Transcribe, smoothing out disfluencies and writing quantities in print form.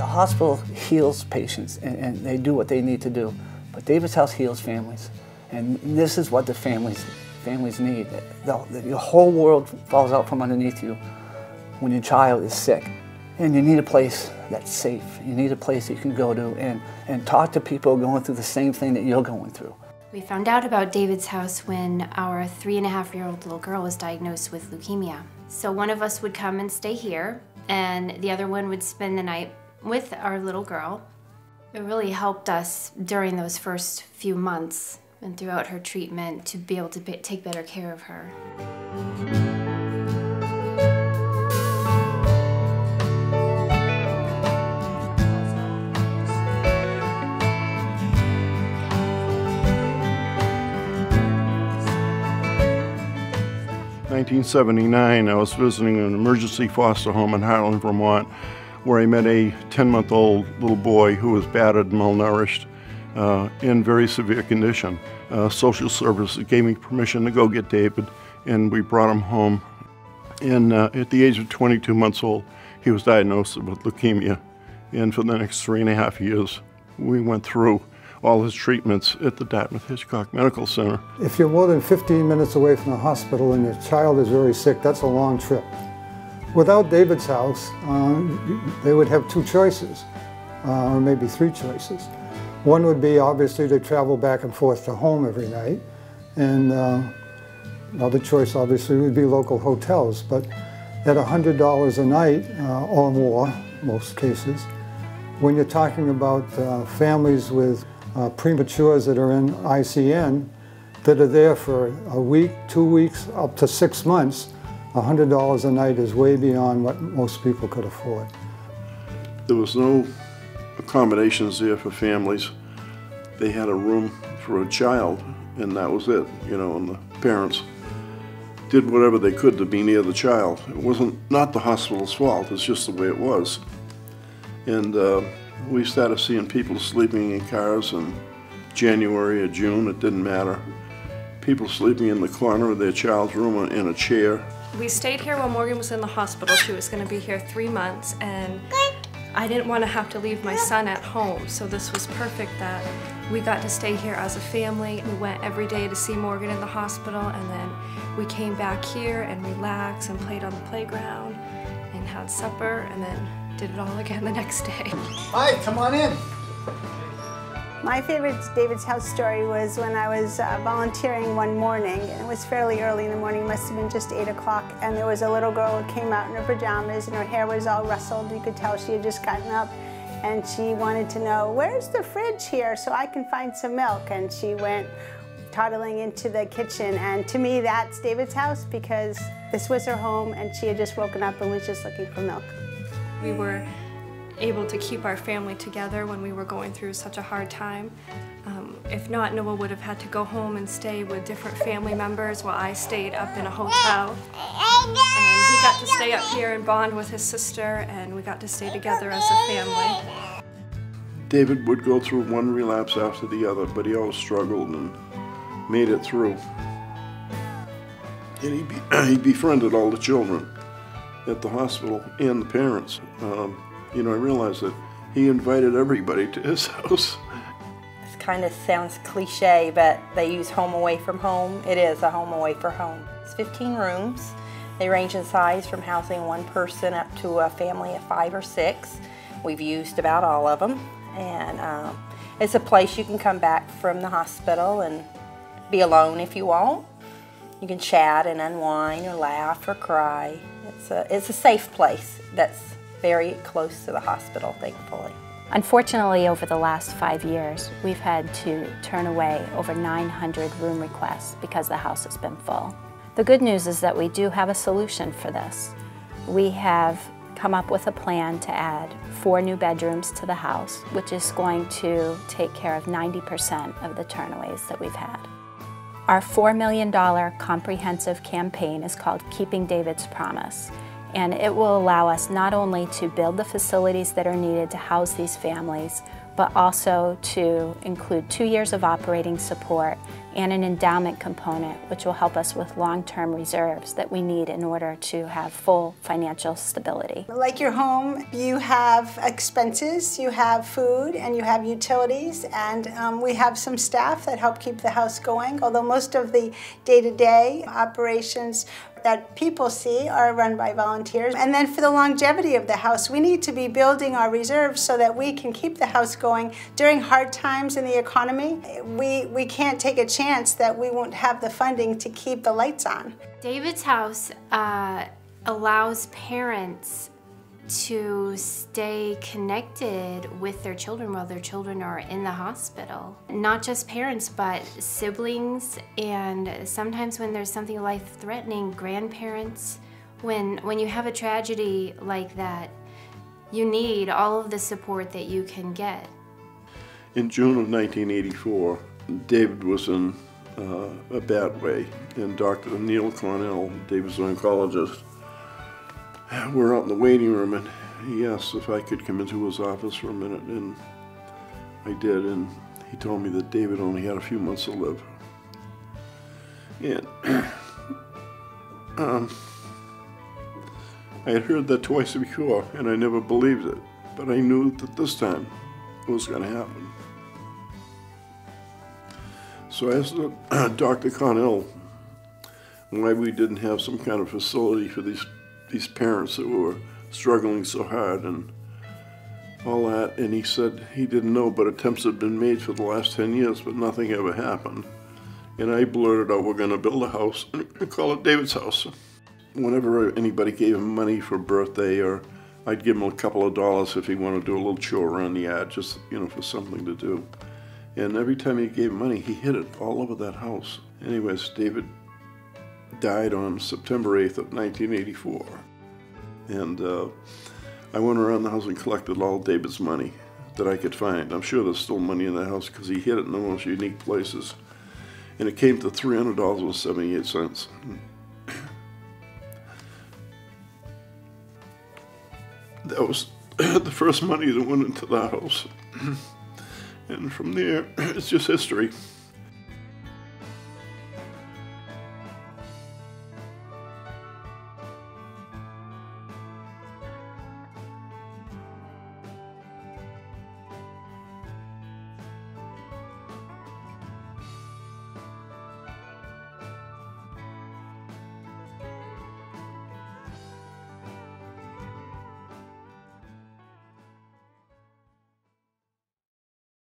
The hospital heals patients, and they do what they need to do. But David's House heals families, and this is what the families need. Your whole world falls out from underneath you when your child is sick. And you need a place that's safe. You need a place you can go to and talk to people going through the same thing that you're going through. We found out about David's House when our 3.5-year-old little girl was diagnosed with leukemia. So one of us would come and stay here, and the other one would spend the night with our little girl. It really helped us during those first few months and throughout her treatment to be able to take better care of her. 1979, I was visiting an emergency foster home in Harlan, Vermont, where I met a 10-month-old little boy who was battered and malnourished, in very severe condition. Social services gave me permission to go get David, and we brought him home. And at the age of 22 months old, he was diagnosed with leukemia. And for the next 3.5 years, we went through all his treatments at the Dartmouth-Hitchcock Medical Center. If you're more than 15 minutes away from the hospital and your child is very sick, that's a long trip. Without David's House, they would have 2 choices, or maybe 3 choices. One would be obviously to travel back and forth to home every night, and another choice obviously would be local hotels. But at $100 a night or more, most cases, when you're talking about families with prematures that are in ICN that are there for a week, 2 weeks, up to 6 months, $100 a night is way beyond what most people could afford. There was no accommodations there for families. They had a room for a child, and that was it, you know, and the parents did whatever they could to be near the child. It wasn't not the hospital's fault, it's just the way it was. And we started seeing people sleeping in cars in January or June, it didn't matter. People sleeping in the corner of their child's room in a chair. We stayed here while Morgan was in the hospital. She was going to be here 3 months, and I didn't want to have to leave my son at home, so this was perfect that we got to stay here as a family. We went every day to see Morgan in the hospital, and then we came back here and relaxed and played on the playground and had supper, and then did it all again the next day. Hi, come on in. My favorite David's House story was when I was volunteering one morning, and it was fairly early in the morning, must have been just 8 o'clock, and there was a little girl who came out in her pajamas and her hair was all rustled. You could tell she had just gotten up, and she wanted to know, where's the fridge here so I can find some milk? And she went toddling into the kitchen, and to me that's David's House, because this was her home and she had just woken up and was just looking for milk. We were able to keep our family together when we were going through such a hard time. If not, Noah would have had to go home and stay with different family members while I stayed up in a hotel. And he got to stay up here and bond with his sister, and we got to stay together as a family. David would go through one relapse after the other, but he always struggled and made it through. And he befriended all the children at the hospital and the parents. You know, I realized that he invited everybody to his house. This kind of sounds cliche, but they use home away from home. It is a home away from home. It's 15 rooms. They range in size from housing one person up to a family of 5 or 6. We've used about all of them. And it's a place you can come back from the hospital and be alone if you want. You can chat and unwind or laugh or cry. It's a safe place that's very close to the hospital, thankfully. Unfortunately, over the last 5 years, we've had to turn away over 900 room requests because the house has been full. The good news is that we do have a solution for this. We have come up with a plan to add 4 new bedrooms to the house, which is going to take care of 90% of the turnaways that we've had. Our $4 million comprehensive campaign is called Keeping David's Promise, and it will allow us not only to build the facilities that are needed to house these families, but also to include 2 years of operating support and an endowment component, which will help us with long-term reserves that we need in order to have full financial stability. Like your home, you have expenses, you have food, and you have utilities, and we have some staff that help keep the house going, although most of the day-to-day operations that people see are run by volunteers. And then for the longevity of the house, we need to be building our reserves so that we can keep the house going during hard times in the economy. We can't take a chance that we won't have the funding to keep the lights on. David's House allows parents to stay connected with their children while their children are in the hospital. Not just parents, but siblings, and sometimes when there's something life-threatening, grandparents. When you have a tragedy like that, you need all of the support that you can get. In June of 1984, David was in a bad way, and Dr. Neil Cornell, David's oncologist, we're out in the waiting room, and he asked if I could come into his office for a minute, and I did, and he told me that David only had a few months to live. And I had heard that twice before, and I never believed it, but I knew that this time it was going to happen. So I asked Dr. Cornell why we didn't have some kind of facility for these parents that were struggling so hard and all that, and he said he didn't know, but attempts had been made for the last 10 years, but nothing ever happened. And I blurted out, we're going to build a house and call it David's House. Whenever anybody gave him money for birthday, or I'd give him a couple of dollars if he wanted to do a little chore around the yard, just, you know, for something to do. And every time he gave money, he hid it all over that house. Anyways, David died on September 8th of 1984. And I went around the house and collected all David's money that I could find. I'm sure there's still money in the house because he hid it in the most unique places. And it came to $300.78. That was the first money that went into the house. And from there, it's just history.